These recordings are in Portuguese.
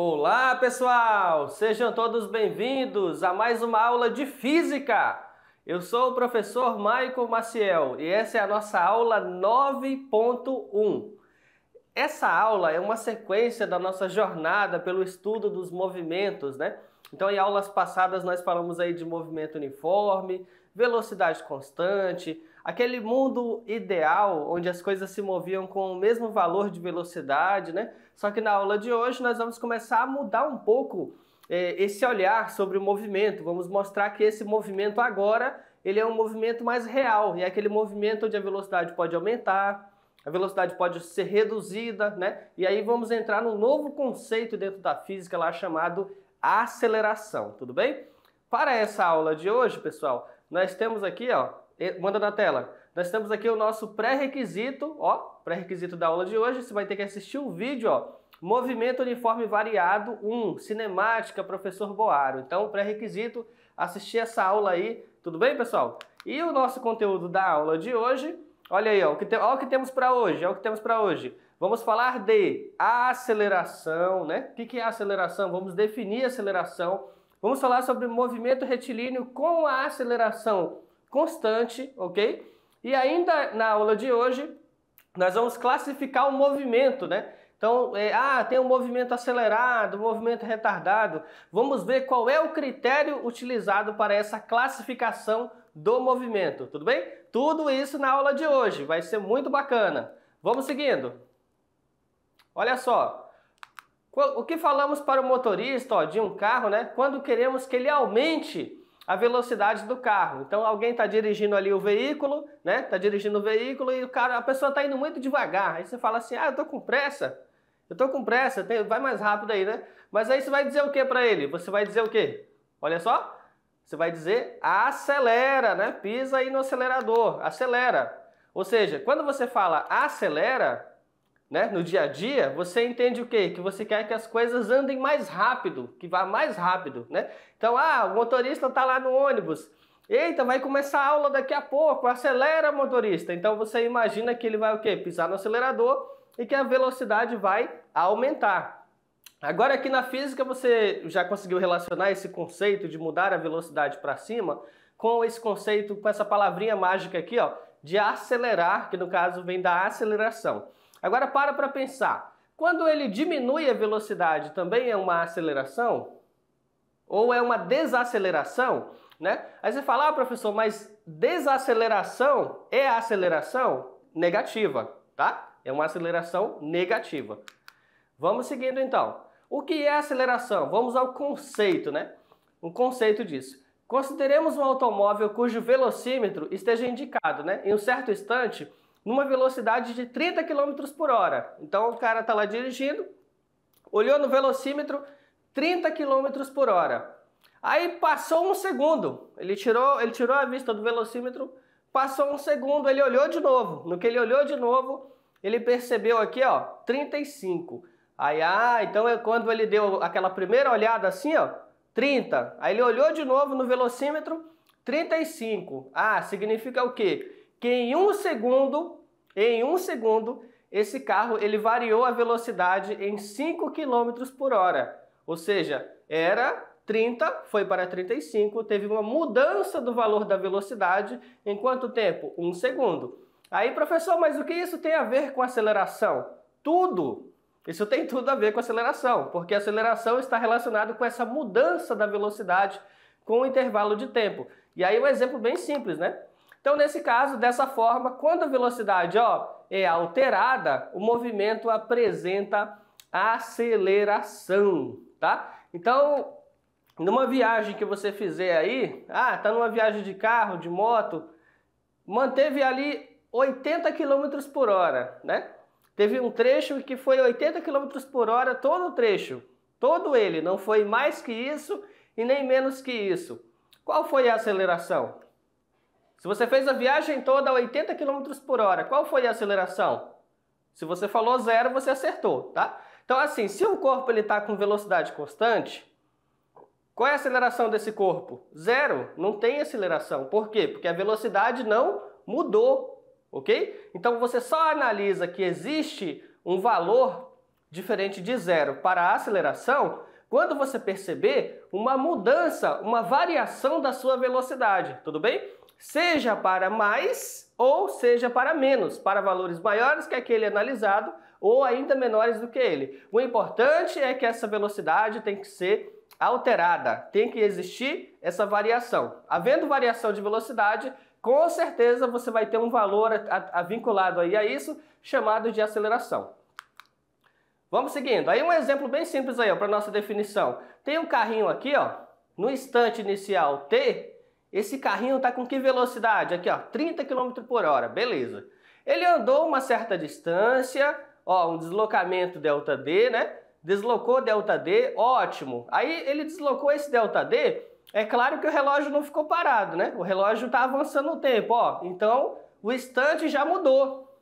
Olá, pessoal! Sejam todos bem-vindos a mais uma aula de Física. Eu sou o professor Michael Maciel e essa é a nossa aula 9.1. Essa aula é uma sequência da nossa jornada pelo estudo dos movimentos, né? Então, em aulas passadas nós falamos aí de movimento uniforme, velocidade constante, aquele mundo ideal onde as coisas se moviam com o mesmo valor de velocidade, né? Só que na aula de hoje nós vamos começar a mudar um pouco esse olhar sobre o movimento. Vamos mostrar que esse movimento agora ele é um movimento mais real, e é aquele movimento onde a velocidade pode aumentar, a velocidade pode ser reduzida, né? E aí vamos entrar num novo conceito dentro da física lá chamado aceleração, tudo bem? Para essa aula de hoje, pessoal, nós temos aqui, ó, manda na tela, nós temos aqui o nosso pré-requisito, ó, pré-requisito da aula de hoje, você vai ter que assistir o vídeo, ó, Movimento Uniforme Variado 1, Cinemática, Professor Boaro. Então, pré-requisito, assistir essa aula aí, tudo bem, pessoal? E o nosso conteúdo da aula de hoje, olha aí, ó, o que temos para hoje, Vamos falar de aceleração, né? O que é aceleração? Vamos definir aceleração. Vamos falar sobre movimento retilíneo com a aceleração constante, ok? E ainda na aula de hoje, nós vamos classificar o movimento, né? Então, tem um movimento acelerado, um movimento retardado. Vamos ver qual é o critério utilizado para essa classificação do movimento, tudo bem? Tudo isso na aula de hoje, vai ser muito bacana. Vamos seguindo. Olha só, o que falamos para o motorista, ó, de um carro, né? Quando queremos que ele aumente a velocidade do carro. Então alguém está dirigindo ali o veículo, né? Está dirigindo o veículo e a pessoa está indo muito devagar. Aí você fala assim, eu tô com pressa, vai mais rápido aí, né? Mas aí você vai dizer o que para ele? Você vai dizer o quê? Olha só, você vai dizer acelera, né? Pisa aí no acelerador, acelera. Ou seja, quando você fala acelera, né, no dia a dia, você entende o quê? Que você quer que as coisas andem mais rápido, que vá mais rápido, né? Então, o motorista está lá no ônibus. Eita, vai começar a aula daqui a pouco, acelera, motorista. Então você imagina que ele vai o quê? Pisar no acelerador e que a velocidade vai aumentar. Agora aqui na física você já conseguiu relacionar esse conceito de mudar a velocidade para cima com esse conceito, com essa palavrinha mágica aqui, ó, de acelerar, que no caso vem da aceleração. Agora para pensar, quando ele diminui a velocidade também é uma aceleração? Ou é uma desaceleração? Né? Aí você fala, professor, mas desaceleração é aceleração negativa, tá? É uma aceleração negativa. Vamos seguindo então. O que é aceleração? Vamos ao conceito, né? Um conceito disso. Consideremos um automóvel cujo velocímetro esteja indicado, né? Em um certo instante, numa velocidade de 30 km por hora. Então o cara está lá dirigindo, olhou no velocímetro, 30 km por hora. Aí passou um segundo, ele tirou a vista do velocímetro, passou um segundo, ele olhou de novo. No que ele olhou de novo, ele percebeu aqui, ó, 35. Aí, então é quando ele deu aquela primeira olhada assim, ó, 30. Aí ele olhou de novo no velocímetro, 35. Significa o quê? Que em um segundo, esse carro ele variou a velocidade em 5 km por hora. Ou seja, era 30, foi para 35, teve uma mudança do valor da velocidade em quanto tempo? 1 segundo. Aí, professor, mas o que isso tem a ver com aceleração? Tudo! Isso tem tudo a ver com aceleração, porque a aceleração está relacionada com essa mudança da velocidade com o intervalo de tempo. E aí um exemplo bem simples, né? Então, nesse caso, dessa forma, quando a velocidade é alterada, o movimento apresenta aceleração, tá? Então, numa viagem que você fizer aí, tá numa viagem de carro, de moto, manteve ali 80 km por hora, né? Teve um trecho que foi 80 km por hora, todo o trecho, todo ele, não foi mais que isso e nem menos que isso. Qual foi a aceleração? Se você fez a viagem toda a 80 km por hora, qual foi a aceleração? Se você falou 0, você acertou, tá? Então assim, se o corpo está com velocidade constante, qual é a aceleração desse corpo? 0, não tem aceleração. Por quê? Porque a velocidade não mudou, ok? Então você só analisa que existe um valor diferente de zero para a aceleração quando você perceber uma mudança, uma variação da sua velocidade, tudo bem? Seja para mais ou seja para menos, para valores maiores que aquele analisado ou ainda menores do que ele. O importante é que essa velocidade tem que ser alterada, tem que existir essa variação. Havendo variação de velocidade, com certeza você vai ter um valor vinculado aí a isso, chamado de aceleração. Vamos seguindo. Aí um exemplo bem simples aí, para nossa definição. Tem um carrinho aqui, ó, no instante inicial t, esse carrinho está com que velocidade? Aqui, ó, 30 km por hora, beleza. Ele andou uma certa distância, ó, um deslocamento ΔD, né? Deslocou ΔD, ótimo. Aí ele deslocou esse ΔD, é claro que o relógio não ficou parado, né? O relógio está avançando o tempo, ó. Então o instante já mudou.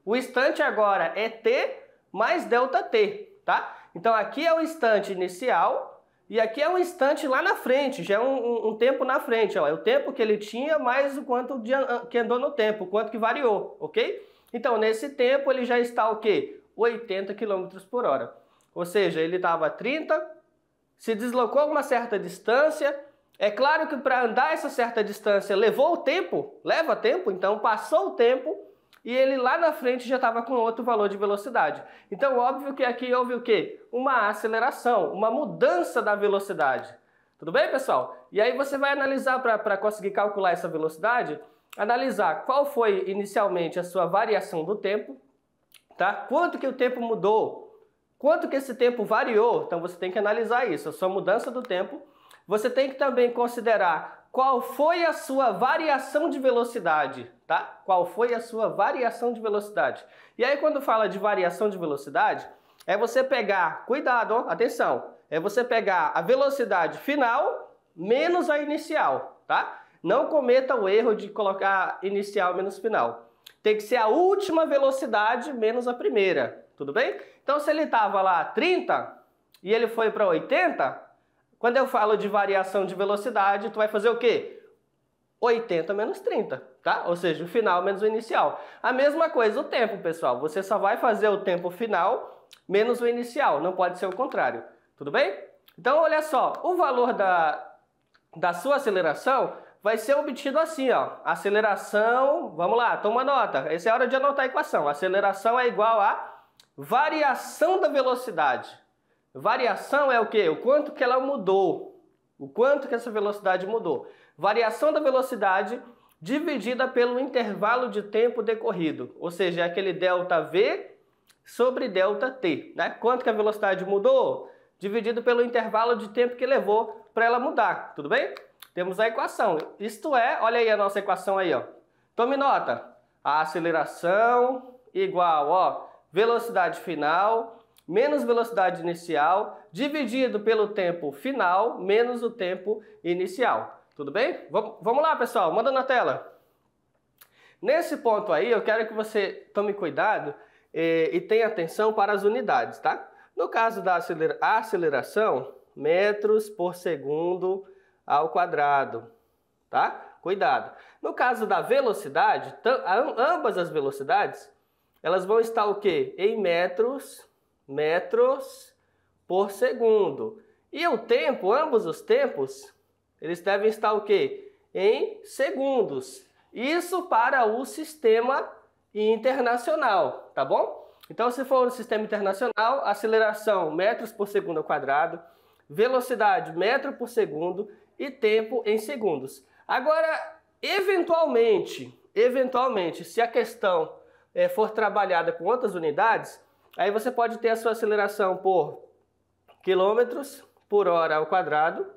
O instante agora é t mais ΔT, tá? Então aqui é o instante inicial e aqui é um instante lá na frente, já é um tempo na frente, ó. É o tempo que ele tinha mais o quanto que andou no tempo, o quanto que variou, ok? Então nesse tempo ele já está o quê? 80 km por hora. Ou seja, ele estava 30, se deslocou uma certa distância. É claro que para andar essa certa distância leva tempo, então passou o tempo e ele lá na frente já estava com outro valor de velocidade. Então, óbvio que aqui houve o quê? Uma aceleração, uma mudança da velocidade. Tudo bem, pessoal? E aí você vai analisar, para conseguir calcular essa velocidade, analisar qual foi inicialmente a sua variação do tempo, tá? Quanto que o tempo mudou, quanto que esse tempo variou, então você tem que analisar isso, a sua mudança do tempo. Você tem que também considerar qual foi a sua variação de velocidade, tá? Qual foi a sua variação de velocidade. E aí quando fala de variação de velocidade, é você pegar, cuidado, ó, atenção, é você pegar a velocidade final menos a inicial, tá? Não cometa o erro de colocar inicial menos final. Tem que ser a última velocidade menos a primeira, tudo bem? Então se ele estava lá 30 e ele foi para 80, quando eu falo de variação de velocidade, tu vai fazer o quê? 80 menos 30, tá? Ou seja, o final menos o inicial. A mesma coisa o tempo, pessoal. Você só vai fazer o tempo final menos o inicial. Não pode ser o contrário. Tudo bem? Então, olha só. O valor da sua aceleração vai ser obtido assim, ó. Aceleração, vamos lá, toma nota. Essa é a hora de anotar a equação. Aceleração é igual a variação da velocidade. Variação é o quê? O quanto que ela mudou. O quanto que essa velocidade mudou. Variação da velocidade dividida pelo intervalo de tempo decorrido. Ou seja, é aquele ΔV sobre ΔT. Né? Quanto que a velocidade mudou? Dividido pelo intervalo de tempo que levou para ela mudar. Tudo bem? Temos a equação. Isto é, olha aí a nossa equação aí, ó. Tome nota. A aceleração igual, ó, velocidade final menos velocidade inicial, dividido pelo tempo final, menos o tempo inicial. Tudo bem? Vamos lá, pessoal, manda na tela. Nesse ponto aí, eu quero que você tome cuidado e tenha atenção para as unidades, tá? No caso da aceleração, metros por segundo ao quadrado, tá? Cuidado. No caso da velocidade, ambas as velocidades, elas vão estar o quê? Em metros por segundo. E o tempo, ambos os tempos, eles devem estar o quê? Em segundos. Isso para o sistema internacional, tá bom? Então, se for no sistema internacional, aceleração metros por segundo ao quadrado, velocidade metro por segundo e tempo em segundos. Agora, eventualmente, se a questão for trabalhada com outras unidades, aí você pode ter a sua aceleração por quilômetros por hora ao quadrado,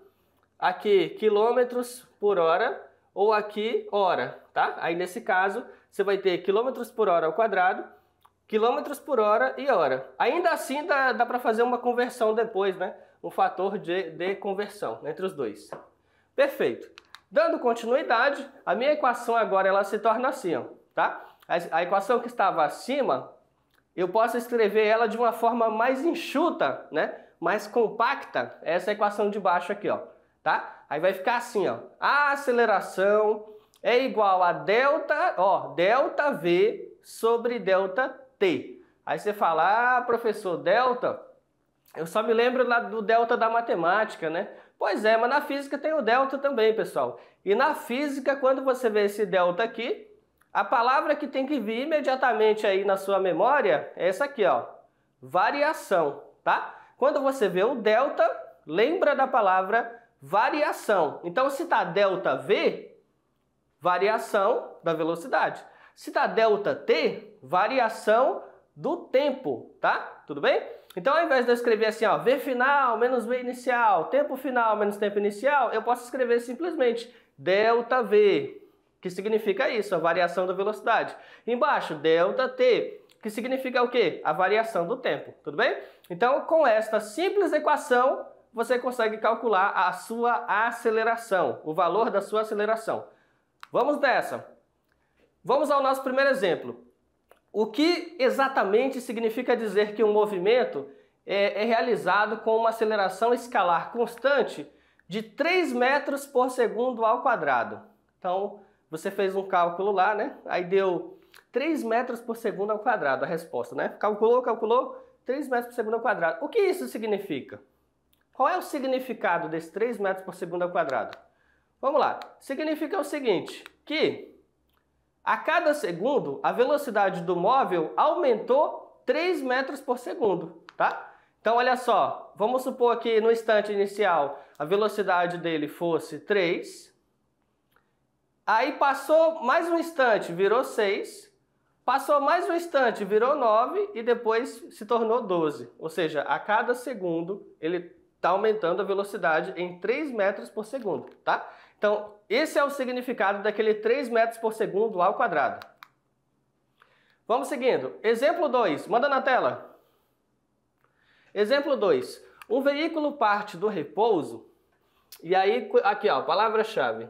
aqui quilômetros por hora ou aqui hora, tá? Aí nesse caso você vai ter quilômetros por hora ao quadrado, quilômetros por hora e hora. Ainda assim dá para fazer uma conversão depois, né? Um fator de conversão entre os dois. Perfeito. Dando continuidade, a minha equação agora ela se torna assim, ó, tá? A equação que estava acima, eu posso escrever ela de uma forma mais enxuta, né? Mais compacta. Essa é a equação de baixo aqui, ó, tá? Aí vai ficar assim, ó. A aceleração é igual a ΔV sobre ΔT. Aí você fala, ah, professor, delta, eu só me lembro lá do delta da matemática, né? Pois é, mas na física tem o delta também, pessoal. E na física, quando você vê esse delta aqui, a palavra que tem que vir imediatamente aí na sua memória é essa aqui, ó, variação, tá? Quando você vê o delta, lembra da palavra variação. Então, se tá delta V, variação da velocidade. Se tá delta T, variação do tempo, tá? Tudo bem? Então, ao invés de eu escrever assim, ó, V final menos V inicial, tempo final menos tempo inicial, eu posso escrever simplesmente delta V, que significa isso, a variação da velocidade. Embaixo, delta T, que significa o quê? A variação do tempo, tudo bem? Então, com esta simples equação, você consegue calcular a sua aceleração, o valor da sua aceleração. Vamos nessa. Vamos ao nosso primeiro exemplo. O que exatamente significa dizer que um movimento é realizado com uma aceleração escalar constante de 3 metros por segundo ao quadrado? Então, você fez um cálculo lá, né? Aí deu 3 metros por segundo ao quadrado a resposta, né? Calculou, 3 metros por segundo ao quadrado. O que isso significa? Qual é o significado desse 3 metros por segundo ao quadrado? Vamos lá. Significa o seguinte, que a cada segundo, a velocidade do móvel aumentou 3 metros por segundo, tá? Então, olha só, vamos supor que no instante inicial a velocidade dele fosse 3, aí passou mais um instante, virou 6, passou mais um instante, virou 9 e depois se tornou 12. Ou seja, a cada segundo ele está aumentando a velocidade em 3 metros por segundo, tá? Então, esse é o significado daquele 3 metros por segundo ao quadrado. Vamos seguindo. Exemplo 2. Manda na tela. Exemplo 2. Um veículo parte do repouso e aí, aqui ó, palavra-chave.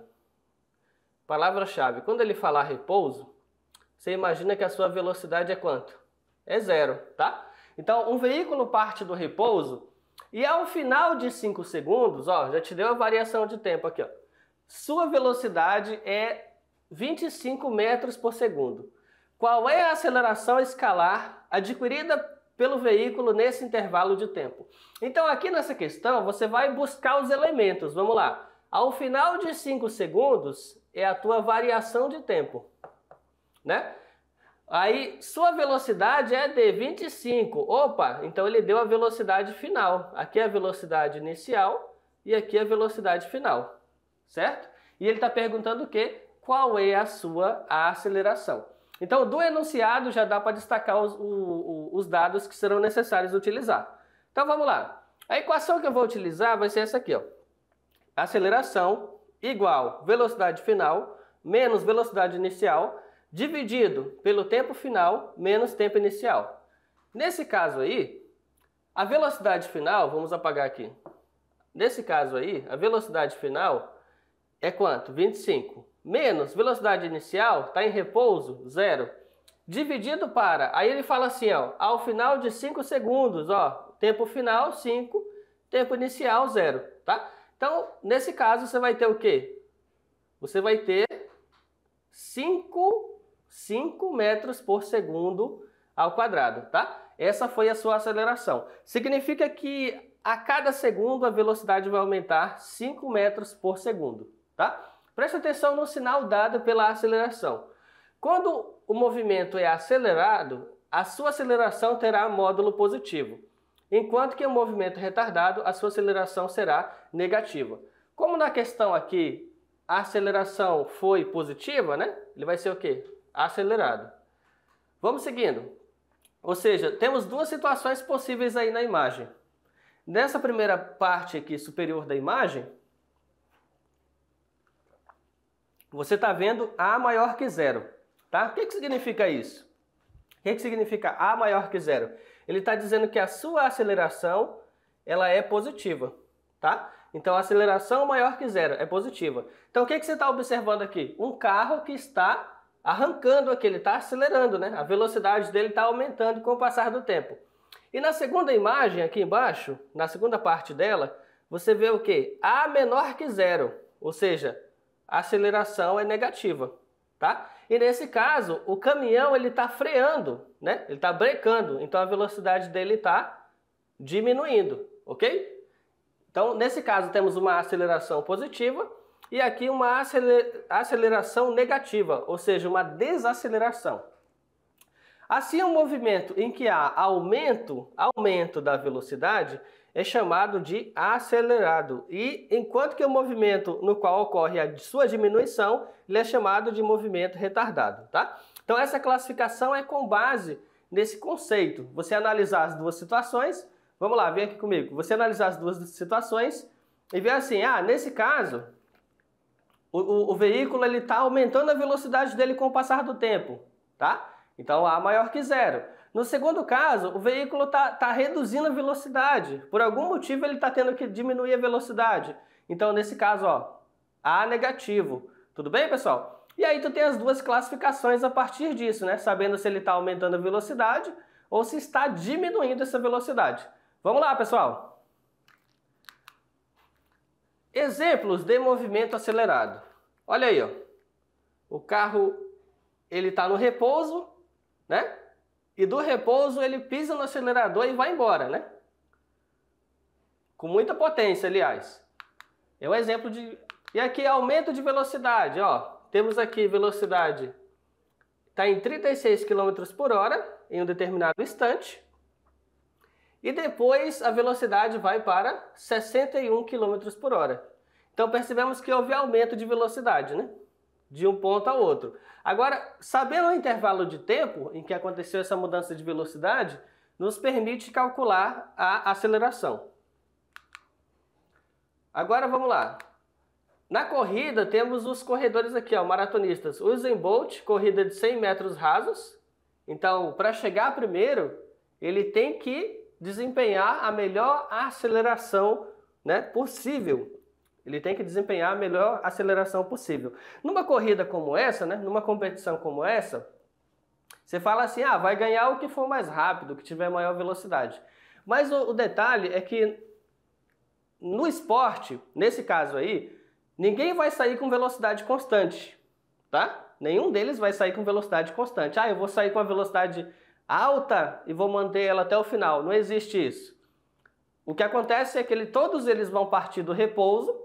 Palavra-chave. Quando ele falar repouso, você imagina que a sua velocidade é quanto? É 0, tá? Então, um veículo parte do repouso e ao final de 5 segundos, ó, já te deu a variação de tempo aqui, ó. Sua velocidade é 25 metros por segundo. Qual é a aceleração escalar adquirida pelo veículo nesse intervalo de tempo? Então, aqui nessa questão, você vai buscar os elementos. Vamos lá. Ao final de 5 segundos, é a tua variação de tempo, né? Aí, sua velocidade é de 25. Opa, então ele deu a velocidade final. Aqui é a velocidade inicial e aqui é a velocidade final. Certo? E ele está perguntando o quê? Qual é a sua aceleração? Então, do enunciado já dá para destacar os dados que serão necessários utilizar. Então, vamos lá. A equação que eu vou utilizar vai ser essa aqui, ó. Aceleração igual velocidade final menos velocidade inicial dividido pelo tempo final menos tempo inicial. Nesse caso aí, a velocidade final, vamos apagar aqui. Nesse caso aí, a velocidade final é quanto? 25. Menos velocidade inicial, está em repouso, 0. Dividido para, aí ele fala assim, ó, ao final de 5 segundos, ó, tempo final 5, tempo inicial 0, tá? Então, nesse caso, você vai ter o quê? Você vai ter 5 metros por segundo ao quadrado, tá? Essa foi a sua aceleração. Significa que a cada segundo a velocidade vai aumentar 5 metros por segundo. Tá? Preste atenção no sinal dado pela aceleração. Quando o movimento é acelerado, a sua aceleração terá módulo positivo, enquanto que o movimento retardado, a sua aceleração será negativa. Como na questão aqui a aceleração foi positiva, né? Ele vai ser o quê? Acelerado. Vamos seguindo. Ou seja, temos duas situações possíveis aí na imagem. Nessa primeira parte aqui superior da imagem, você está vendo A maior que 0, tá? O que significa isso? O que significa A maior que 0? Ele está dizendo que a sua aceleração ela é positiva, tá? Então, a aceleração maior que 0 é positiva. Então, o que você está observando aqui? Um carro que está arrancando aqui, ele está acelerando, né? A velocidade dele está aumentando com o passar do tempo. E na segunda imagem, aqui embaixo, na segunda parte dela, você vê o quê? A menor que 0, ou seja, a aceleração é negativa, tá? E nesse caso, o caminhão ele está freando né? Ele está brecando, então a velocidade dele está diminuindo, ok? Então, nesse caso, temos uma aceleração positiva e aqui uma aceleração negativa, ou seja, uma desaceleração. Assim, um movimento em que há aumento da velocidade é chamado de acelerado. E enquanto que o movimento no qual ocorre a sua diminuição, ele é chamado de movimento retardado, tá? Então, essa classificação é com base nesse conceito. Você analisar as duas situações. Vamos lá, vem aqui comigo. Você analisar as duas situações e ver assim, nesse caso, o veículo está aumentando a velocidade dele com o passar do tempo, tá? Então, A maior que zero. No segundo caso, o veículo está reduzindo a velocidade. Por algum motivo, ele está tendo que diminuir a velocidade. Então, nesse caso, A negativo. Tudo bem, pessoal? E aí, tu tem as duas classificações a partir disso, né? Sabendo se ele está aumentando a velocidade ou se está diminuindo essa velocidade. Vamos lá, pessoal. Exemplos de movimento acelerado. Olha aí, ó. O carro, ele está no repouso, né? E do repouso ele pisa no acelerador e vai embora, né? Com muita potência, aliás. É um exemplo de... E aqui, aumento de velocidade, ó. Temos aqui velocidade, está em 36 km por hora, em um determinado instante. E depois a velocidade vai para 61 km por hora. Então percebemos que houve aumento de velocidade, né? De um ponto a outro. Agora, sabendo o intervalo de tempo em que aconteceu essa mudança de velocidade, nos permite calcular a aceleração. Agora vamos lá. Na corrida temos os corredores aqui, ó, maratonistas. Usain Bolt, corrida de 100 metros rasos. Então, para chegar primeiro, ele tem que desempenhar a melhor aceleração, né, possível. Ele tem que desempenhar a melhor aceleração possível. Numa corrida como essa, né, numa competição como essa, você fala assim, vai ganhar o que for mais rápido, que tiver maior velocidade. Mas o detalhe é que no esporte, nesse caso aí, ninguém vai sair com velocidade constante, tá? Nenhum deles vai sair com velocidade constante. Eu vou sair com a velocidade alta e vou manter ela até o final. Não existe isso. O que acontece é que todos eles vão partir do repouso,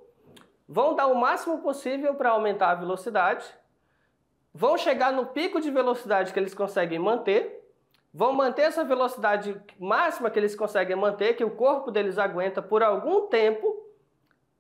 vão dar o máximo possível para aumentar a velocidade, vão chegar no pico de velocidade que eles conseguem manter, vão manter essa velocidade máxima que eles conseguem manter, que o corpo deles aguenta por algum tempo,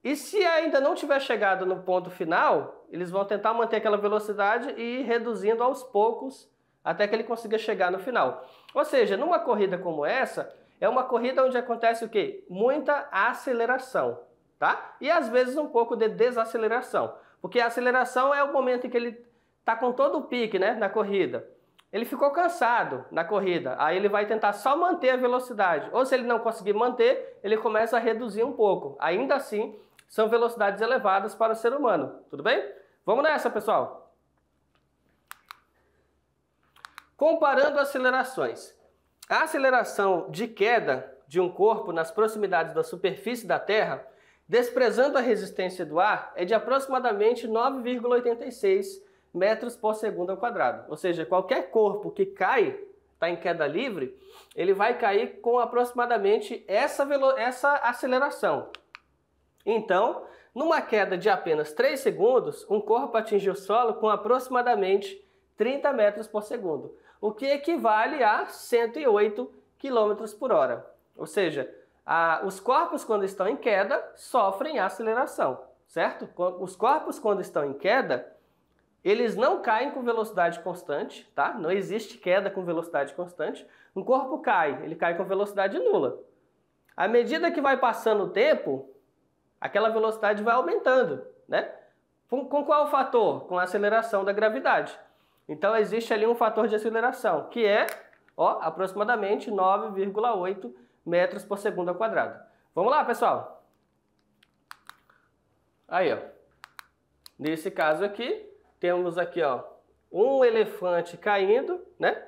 e se ainda não tiver chegado no ponto final, eles vão tentar manter aquela velocidade e ir reduzindo aos poucos até que ele consiga chegar no final. Ou seja, numa corrida como essa, é uma corrida onde acontece o quê? Muita aceleração, tá? E às vezes um pouco de desaceleração, porque a aceleração é o momento em que ele está com todo o pique, né, na corrida. Ele ficou cansado na corrida, aí ele vai tentar só manter a velocidade. Ou se ele não conseguir manter, ele começa a reduzir um pouco. Ainda assim, são velocidades elevadas para o ser humano. Tudo bem? Vamos nessa, pessoal. Comparando acelerações. A aceleração de queda de um corpo nas proximidades da superfície da Terra, desprezando a resistência do ar, é de aproximadamente 9,86 metros por segundo ao quadrado. Ou seja, qualquer corpo que cai, está em queda livre, ele vai cair com aproximadamente essa aceleração. Então, numa queda de apenas 3 segundos, um corpo atinge o solo com aproximadamente 30 metros por segundo, o que equivale a 108 km por hora. Ou seja, os corpos quando estão em queda sofrem aceleração, certo? Os corpos quando estão em queda, eles não caem com velocidade constante, tá? Não existe queda com velocidade constante. Um corpo cai, ele cai com velocidade nula. À medida que vai passando o tempo, aquela velocidade vai aumentando, né? Com qual fator? Com a aceleração da gravidade. Então existe ali um fator de aceleração, que é, aproximadamente 9,8 metros por segundo ao quadrado. Vamos lá, pessoal? Aí, nesse caso aqui, temos aqui, um elefante caindo, né?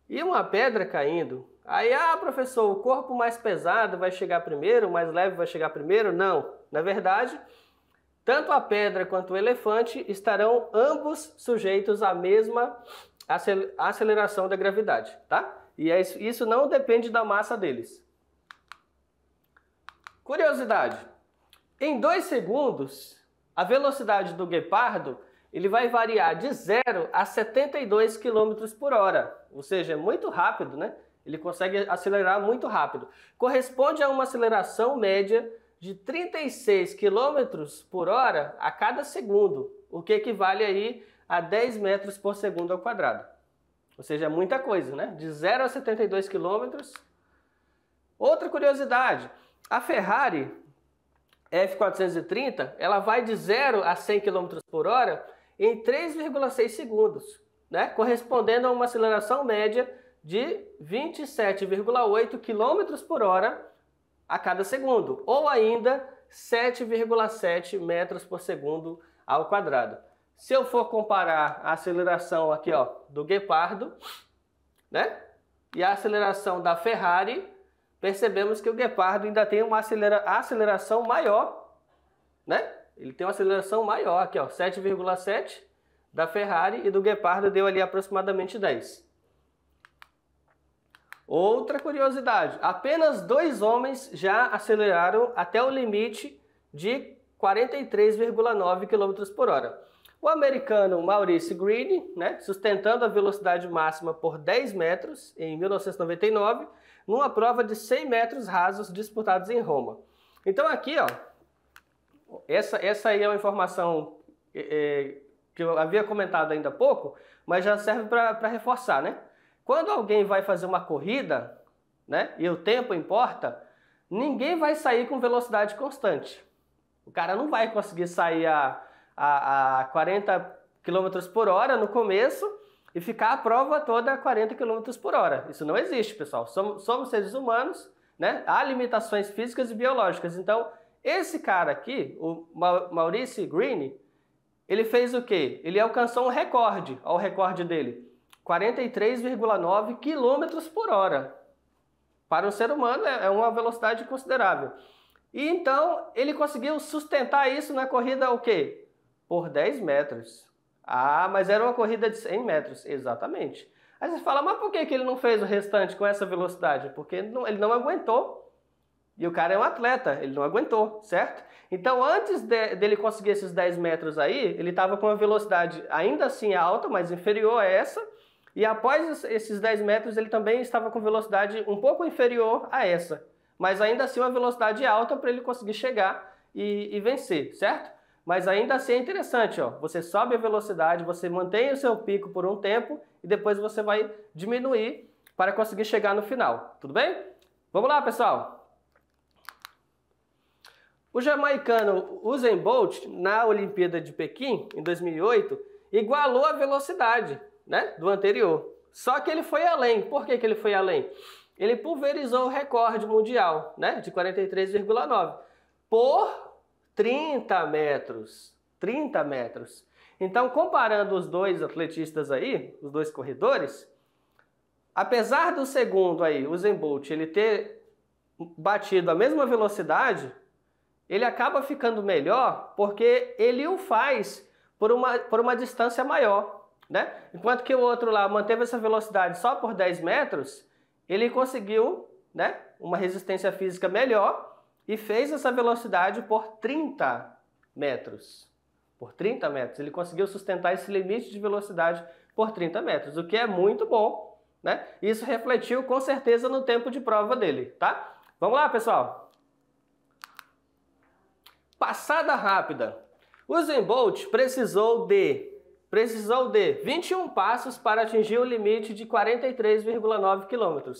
E uma pedra caindo. Aí, professor, o corpo mais pesado vai chegar primeiro, o mais leve vai chegar primeiro? Não. Na verdade, tanto a pedra quanto o elefante estarão ambos sujeitos à mesma a aceleração da gravidade, tá? E isso não depende da massa deles. Curiosidade. Em 2 segundos, a velocidade do guepardo ele vai variar de 0 a 72 km por hora. Ou seja, é muito rápido, né? Ele consegue acelerar muito rápido. Corresponde a uma aceleração média de 36 km por hora a cada segundo, o que equivale aí a 10 metros por segundo ao quadrado. Ou seja, é muita coisa, né? De 0 a 72 km. Outra curiosidade, a Ferrari F430, ela vai de 0 a 100 km por hora em 3,6 segundos, né? Correspondendo a uma aceleração média de 27,8 km por hora a cada segundo, ou ainda 7,7 metros por segundo ao quadrado. Se eu for comparar a aceleração aqui, ó, do guepardo, né, e a aceleração da Ferrari, percebemos que o guepardo ainda tem uma aceleração maior, né? Ele tem uma aceleração maior aqui, ó, 7,7 da Ferrari e do guepardo deu ali aproximadamente 10. Outra curiosidade, apenas 2 homens já aceleraram até o limite de 43,9 km por hora. O americano Maurice Greene, né, sustentando a velocidade máxima por 10 metros em 1999, numa prova de 100 metros rasos disputados em Roma. Então aqui, ó, essa aí é uma informação que eu havia comentado ainda há pouco, mas já serve para reforçar, né? Quando alguém vai fazer uma corrida, né, e o tempo importa, ninguém vai sair com velocidade constante. O cara não vai conseguir sair a 40 km por hora no começo e ficar a prova toda a 40 km por hora. Isso não existe, pessoal. Somos seres humanos, né? Há limitações físicas e biológicas. Então, esse cara aqui, o Maurice Greene, ele fez o quê? Ele alcançou um recorde, olha o recorde dele, 43,9 km por hora. Para um ser humano é uma velocidade considerável. E então ele conseguiu sustentar isso na corrida o quê? Por 10 metros. Ah, mas era uma corrida de 100 metros, exatamente. Aí você fala, mas por que ele não fez o restante com essa velocidade? Porque ele não aguentou. E o cara é um atleta, ele não aguentou, certo? Então antes dele conseguir esses 10 metros aí, ele estava com uma velocidade ainda assim alta, mas inferior a essa. E após esses 10 metros ele também estava com velocidade um pouco inferior a essa. Mas ainda assim uma velocidade alta para ele conseguir chegar e vencer, certo? Mas ainda assim é interessante, ó. Você sobe a velocidade, você mantém o seu pico por um tempo e depois você vai diminuir para conseguir chegar no final, tudo bem? Vamos lá, pessoal! O jamaicano Usain Bolt, na Olimpíada de Pequim, em 2008, igualou a velocidade, né, do anterior. Só que ele foi além. Por que ele foi além? Ele pulverizou o recorde mundial, né, de 43,9 por 30 metros. 30 metros. Então, comparando os dois atletistas aí, os dois corredores, apesar do segundo aí, o Usain Bolt, ele ter batido a mesma velocidade, ele acaba ficando melhor porque ele o faz por uma distância maior, né? Enquanto que o outro lá manteve essa velocidade só por 10 metros, ele conseguiu, né, uma resistência física melhor e fez essa velocidade por 30 metros. Por 30 metros. Ele conseguiu sustentar esse limite de velocidade por 30 metros, o que é muito bom, né? Isso refletiu com certeza no tempo de prova dele, tá? Vamos lá, pessoal? Passada rápida. Usain Bolt precisou de 21 passos para atingir o limite de 43,9 km.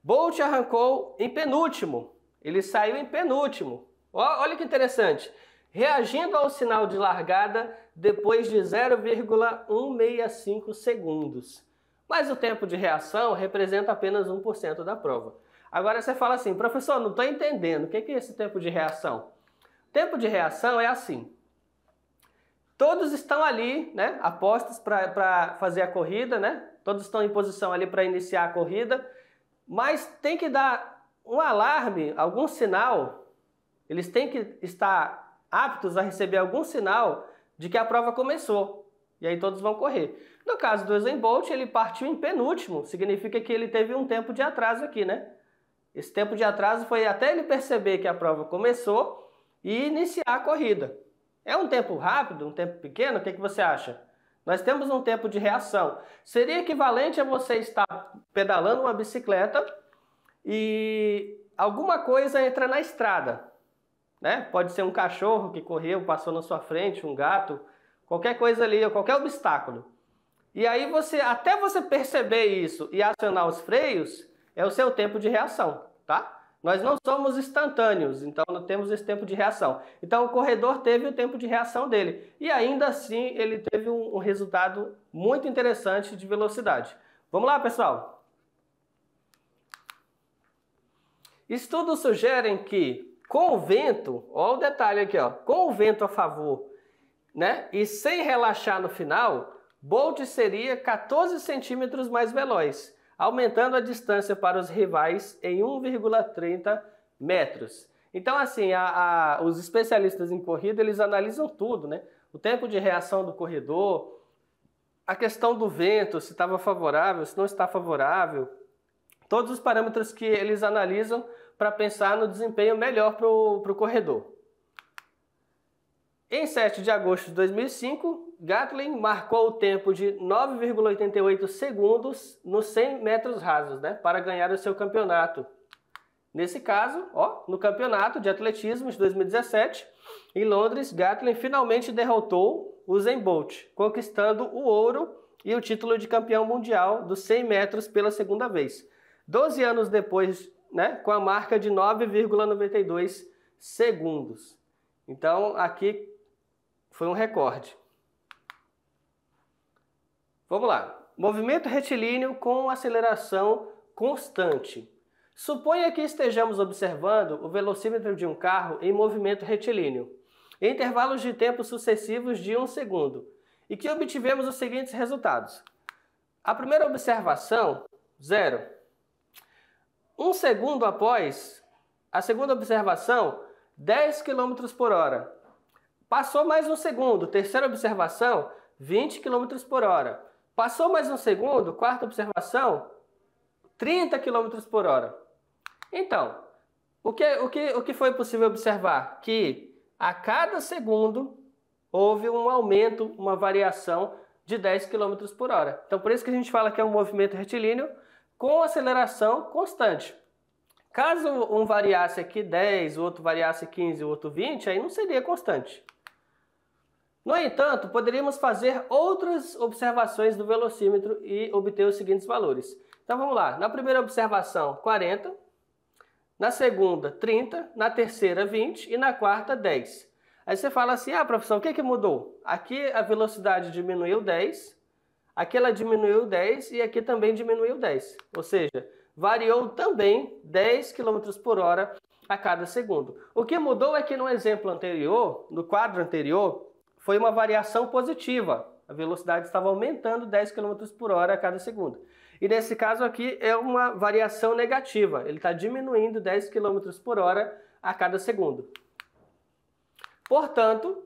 Bolt arrancou em penúltimo. Ele saiu em penúltimo. Olha que interessante. Reagindo ao sinal de largada depois de 0,165 segundos. Mas o tempo de reação representa apenas 1% da prova. Agora você fala assim, professor, não estou entendendo. O que é esse tempo de reação? Tempo de reação é assim. Todos estão ali, né, apostos para fazer a corrida, né? Todos estão em posição ali para iniciar a corrida, mas tem que dar um alarme, algum sinal. Eles têm que estar aptos a receber algum sinal de que a prova começou. e aí todos vão correr. No caso do Usain Bolt, ele partiu em penúltimo, significa que ele teve um tempo de atraso aqui, né? Esse tempo de atraso foi até ele perceber que a prova começou e iniciar a corrida. É um tempo rápido, um tempo pequeno? O que você acha? Nós temos um tempo de reação. Seria equivalente a você estar pedalando uma bicicleta e alguma coisa entra na estrada, né? Pode ser um cachorro que correu, passou na sua frente, um gato, qualquer coisa ali, qualquer obstáculo. E aí até você perceber isso e acionar os freios, é o seu tempo de reação, tá? Nós não somos instantâneos, então não temos esse tempo de reação. Então o corredor teve o tempo de reação dele. E ainda assim ele teve um resultado muito interessante de velocidade. Vamos lá, pessoal? Estudos sugerem que com o vento, olha o detalhe aqui, ó, com o vento a favor, né, e sem relaxar no final, Bolt seria 14 centímetros mais veloz, aumentando a distância para os rivais em 1,30 metros. Então, assim, os especialistas em corrida, eles analisam tudo, né? O tempo de reação do corredor, a questão do vento, se estava favorável, se não está favorável, todos os parâmetros que eles analisam para pensar no desempenho melhor para o corredor. Em 7 de agosto de 2005, Gatlin marcou o tempo de 9,88 segundos nos 100 metros rasos, né, para ganhar o seu campeonato. Nesse caso, ó, no campeonato de atletismo de 2017, em Londres, Gatlin finalmente derrotou Usain Bolt, conquistando o ouro e o título de campeão mundial dos 100 metros pela segunda vez. 12 anos depois, né, com a marca de 9,92 segundos. Então, aqui foi um recorde. Vamos lá. Movimento retilíneo com aceleração constante. Suponha que estejamos observando o velocímetro de um carro em movimento retilíneo, em intervalos de tempo sucessivos de 1 segundo, e que obtivemos os seguintes resultados. A primeira observação, 0. 1 segundo após, a segunda observação, 10 km por hora. Passou mais um segundo, terceira observação, 20 km por hora. Passou mais um segundo, quarta observação, 30 km por hora. Então, o que foi possível observar? Que a cada segundo houve um aumento, uma variação de 10 km por hora. Então, por isso que a gente fala que é um movimento retilíneo com aceleração constante. Caso um variasse aqui 10, o outro variasse 15, o outro 20, aí não seria constante. No entanto, poderíamos fazer outras observações do velocímetro e obter os seguintes valores. Então vamos lá. Na primeira observação, 40. Na segunda, 30. Na terceira, 20. E na quarta, 10. Aí você fala assim, professor, o que mudou? Aqui a velocidade diminuiu 10. Aqui ela diminuiu 10 e aqui também diminuiu 10. Ou seja, variou também 10 km por hora a cada segundo. O que mudou é que no exemplo anterior, no quadro anterior, foi uma variação positiva. A velocidade estava aumentando 10 km por hora a cada segundo. E nesse caso aqui é uma variação negativa. Ele está diminuindo 10 km por hora a cada segundo. Portanto,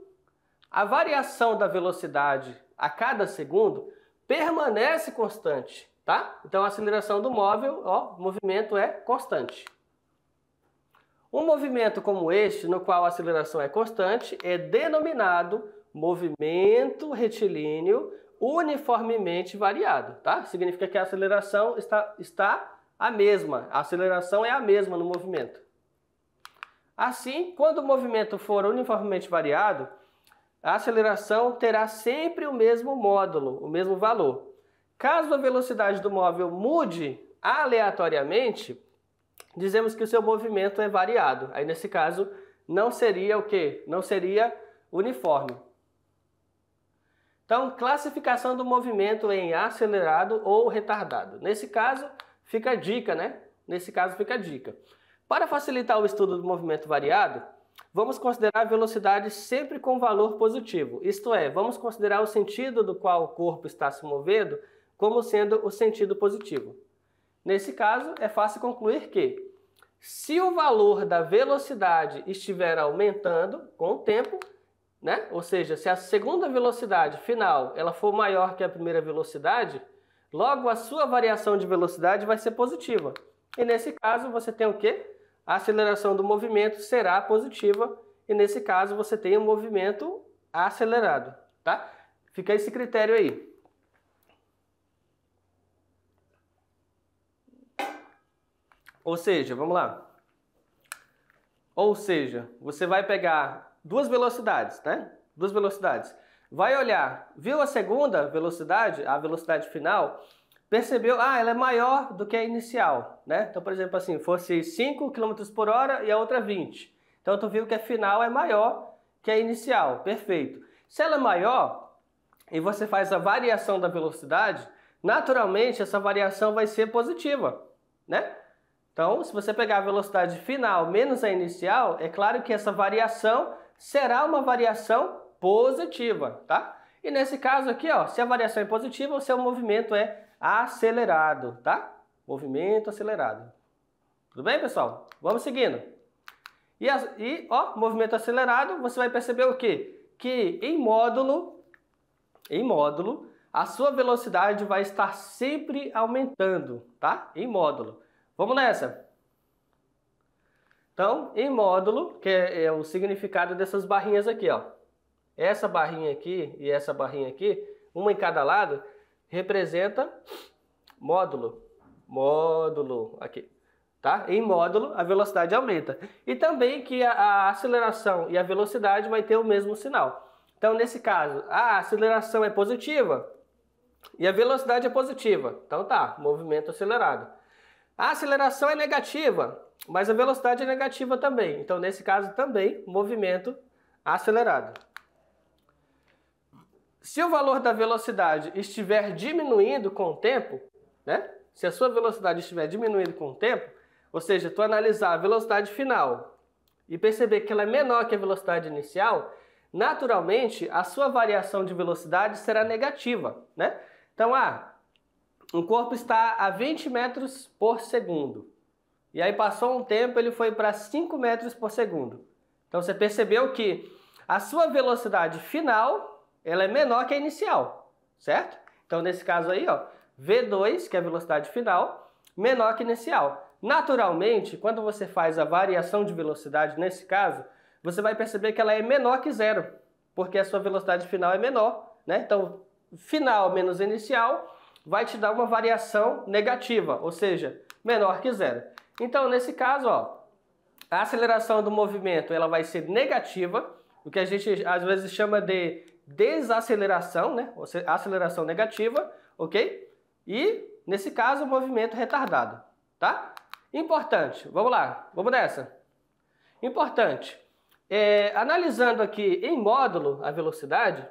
a variação da velocidade a cada segundo permanece constante, tá? Então a aceleração do móvel, ó, o movimento é constante. Um movimento como este, no qual a aceleração é constante, é denominado movimento retilíneo uniformemente variado, tá? Significa que a aceleração está a mesma, a aceleração é a mesma no movimento. Assim, quando o movimento for uniformemente variado, a aceleração terá sempre o mesmo módulo, o mesmo valor. Caso a velocidade do móvel mude aleatoriamente, dizemos que o seu movimento é variado. Aí, nesse caso, não seria o quê? Não seria uniforme. Então, classificação do movimento em acelerado ou retardado. Nesse caso, fica a dica, né? Nesse caso, fica a dica. Para facilitar o estudo do movimento variado, vamos considerar a velocidade sempre com valor positivo. Isto é, vamos considerar o sentido do qual o corpo está se movendo como sendo o sentido positivo. Nesse caso, é fácil concluir que, se o valor da velocidade estiver aumentando com o tempo, né? Ou seja, se a segunda velocidade final ela for maior que a primeira velocidade, logo a sua variação de velocidade vai ser positiva. E nesse caso você tem o quê? A aceleração do movimento será positiva e nesse caso você tem um movimento acelerado, tá? Fica esse critério aí. Ou seja, vamos lá. Ou seja, você vai pegar duas velocidades, né? Duas velocidades. Vai olhar, viu a segunda velocidade, a velocidade final, percebeu, ela é maior do que a inicial, né? Então, por exemplo, assim, fosse 5 km por hora e a outra 20. Então, tu viu que a final é maior que a inicial, perfeito. Se ela é maior e você faz a variação da velocidade, naturalmente essa variação vai ser positiva, né? Então, se você pegar a velocidade final menos a inicial, é claro que essa variação será uma variação positiva, tá? E nesse caso aqui, ó, se a variação é positiva, o seu movimento é acelerado, tá? Movimento acelerado. Tudo bem, pessoal? Vamos seguindo. Movimento acelerado, você vai perceber o quê? Que em módulo, a sua velocidade vai estar sempre aumentando, tá? Em módulo. Vamos nessa. Então, em módulo, que é o significado dessas barrinhas aqui, ó. Essa barrinha aqui e essa barrinha aqui, uma em cada lado, representa módulo. Módulo aqui, tá? Em módulo, a velocidade aumenta. E também que a aceleração e a velocidade vai ter o mesmo sinal. Então, nesse caso, a aceleração é positiva e a velocidade é positiva. Então tá, movimento acelerado. A aceleração é negativa, mas a velocidade é negativa também. Então, nesse caso também, movimento acelerado. Se o valor da velocidade estiver diminuindo com o tempo, né? Se a sua velocidade estiver diminuindo com o tempo, ou seja, tu analisar a velocidade final e perceber que ela é menor que a velocidade inicial, naturalmente a sua variação de velocidade será negativa, né? Então, um corpo está a 20 metros por segundo. E aí passou um tempo, ele foi para 5 metros por segundo. Então você percebeu que a sua velocidade final, ela é menor que a inicial, certo? Então nesse caso aí, ó, V2, que é a velocidade final, menor que a inicial. Naturalmente, quando você faz a variação de velocidade nesse caso, você vai perceber que ela é menor que zero, porque a sua velocidade final é menor, né? Então, final menos inicial vai te dar uma variação negativa, ou seja, menor que zero. Então, nesse caso, ó, a aceleração do movimento ela vai ser negativa, o que a gente às vezes chama de desaceleração, né? Ou seja, aceleração negativa, ok? E, nesse caso, o movimento retardado, tá? Importante, vamos lá, vamos nessa. Importante, analisando aqui em módulo a velocidade,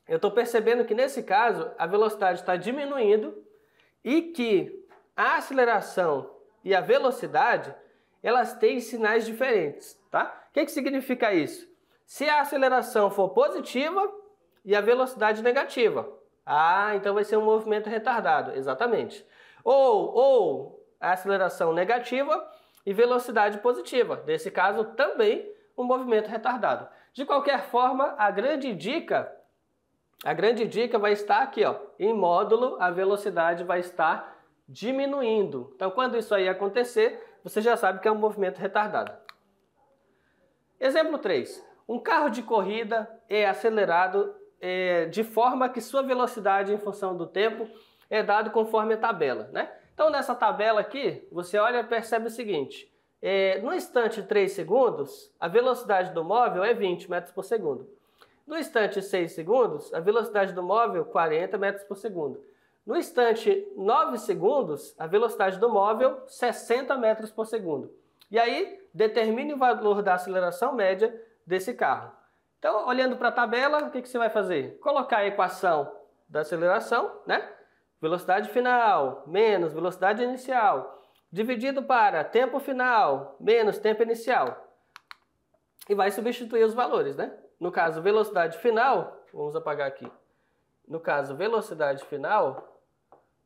eu estou percebendo que nesse caso a velocidade está diminuindo e que a aceleração e a velocidade elas têm sinais diferentes, tá? O que significa isso? Se a aceleração for positiva e a velocidade negativa, então vai ser um movimento retardado, exatamente. Ou a aceleração negativa e velocidade positiva, nesse caso também um movimento retardado. De qualquer forma, a grande dica vai estar aqui, ó, em módulo a velocidade vai estar diminuindo. Então, quando isso aí acontecer, você já sabe que é um movimento retardado. Exemplo 3. Um carro de corrida é acelerado de forma que sua velocidade em função do tempo é dado conforme a tabela, né? Então, nessa tabela aqui, você olha e percebe o seguinte. No instante 3 segundos, a velocidade do móvel é 20 metros por segundo. No instante 6 segundos, a velocidade do móvel 40 metros por segundo. No instante 9 segundos, a velocidade do móvel 60 metros por segundo. E aí, determine o valor da aceleração média desse carro. Então, olhando para a tabela, o que você vai fazer? Colocar a equação da aceleração, né? Velocidade final menos velocidade inicial, dividido para tempo final menos tempo inicial. E vai substituir os valores, né? No caso, velocidade final, vamos apagar aqui. No caso, velocidade final,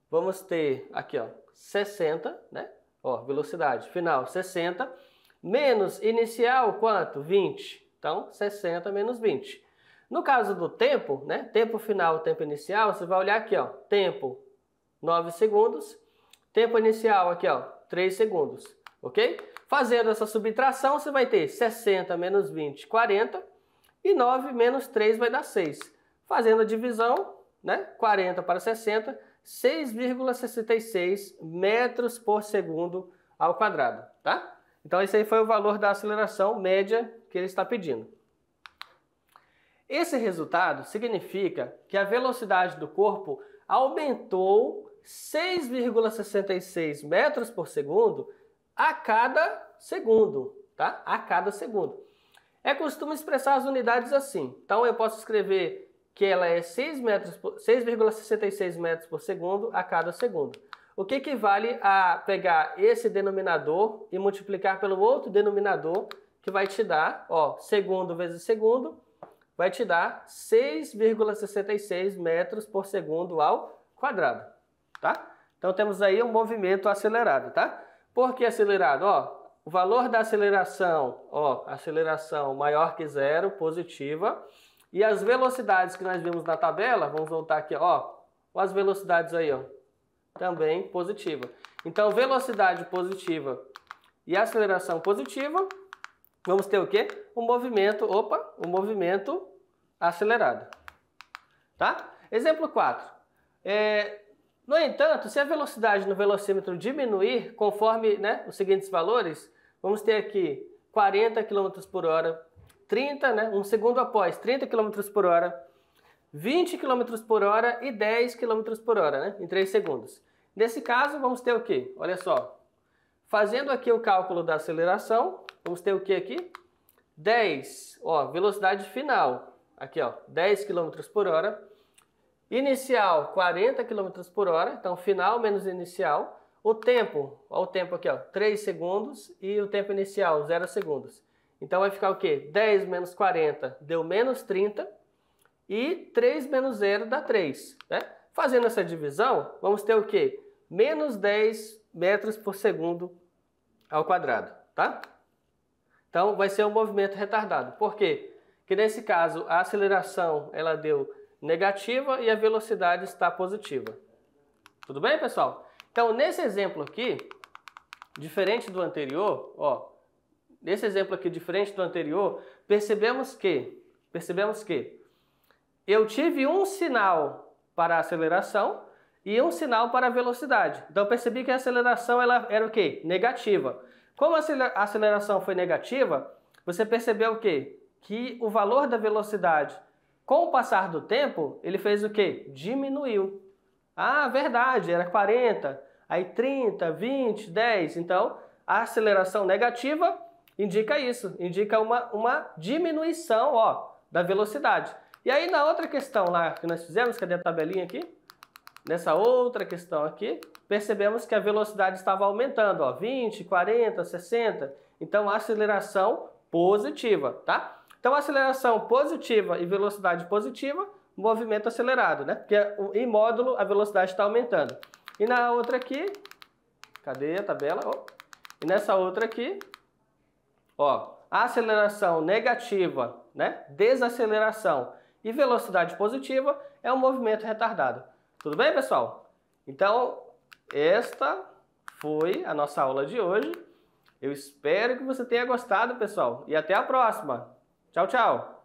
vamos ter aqui, ó, 60, né? Ó, velocidade final 60, menos inicial quanto? 20. Então, 60 menos 20. No caso do tempo, né? Tempo final, tempo inicial, você vai olhar aqui, ó. Tempo, 9 segundos. Tempo inicial aqui, ó, 3 segundos. Ok? Fazendo essa subtração, você vai ter 60 menos 20, 40. E 9 menos 3 vai dar 6. Fazendo a divisão, né? 40 para 60, 6,66 metros por segundo ao quadrado, tá? Então, esse aí foi o valor da aceleração média que ele está pedindo. Esse resultado significa que a velocidade do corpo aumentou 6,66 metros por segundo a cada segundo, tá? A cada segundo. É costume expressar as unidades assim. Então, eu posso escrever que ela é 6,66 metros por segundo a cada segundo. O que equivale a pegar esse denominador e multiplicar pelo outro denominador, que vai te dar, ó, segundo vezes segundo, vai te dar 6,66 metros por segundo ao quadrado, tá? Então temos aí um movimento acelerado, tá? Por que acelerado? Ó, o valor da aceleração, ó, aceleração maior que zero, positiva, e as velocidades que nós vimos na tabela, vamos voltar aqui, ó, as velocidades aí, ó, também positiva. Então, velocidade positiva e aceleração positiva, vamos ter o quê? Um movimento acelerado. Tá? Exemplo 4. No entanto, se a velocidade no velocímetro diminuir conforme, né, os seguintes valores, vamos ter aqui 40 km por hora, 30, né, um segundo após, 30 km por hora, 20 km por hora e 10 km por hora, né, em 3 segundos. Nesse caso, vamos ter o quê? Olha só. Fazendo aqui o cálculo da aceleração, vamos ter o que aqui? 10, ó, velocidade final, aqui ó, 10 km por hora. Inicial, 40 km por hora, então final menos inicial. O tempo, ó, o tempo aqui ó, 3 segundos e o tempo inicial, 0 segundos. Então vai ficar o quê? 10 menos 40 deu menos 30 e 3 menos 0 dá 3, né? Fazendo essa divisão, vamos ter o quê? Menos 10 metros por segundo ao quadrado, tá? Então, vai ser um movimento retardado. Por quê? Porque nesse caso, a aceleração ela deu negativa e a velocidade está positiva. Tudo bem, pessoal? Então, nesse exemplo aqui, diferente do anterior, ó, nesse exemplo aqui, diferente do anterior, percebemos que eu tive um sinal para a aceleração e um sinal para a velocidade. Então, eu percebi que a aceleração ela era o quê? Negativa. Como a aceleração foi negativa, você percebeu o quê? Que o valor da velocidade, com o passar do tempo, ele fez o quê? Diminuiu. Ah, verdade, era 40, aí 30, 20, 10. Então, a aceleração negativa indica isso, indica uma diminuição, ó, da velocidade. E aí, na outra questão lá que nós fizemos, cadê a tabelinha aqui? Nessa outra questão aqui, percebemos que a velocidade estava aumentando, ó, 20, 40, 60. Então, a aceleração positiva, tá? Então, aceleração positiva e velocidade positiva, movimento acelerado, né? Porque em módulo a velocidade está aumentando. E na outra aqui, cadê a tabela? Oh. E nessa outra aqui, ó, a aceleração negativa, né? Desaceleração e velocidade positiva é um movimento retardado. Tudo bem, pessoal? Então, esta foi a nossa aula de hoje. Eu espero que você tenha gostado, pessoal. E até a próxima. Tchau, tchau.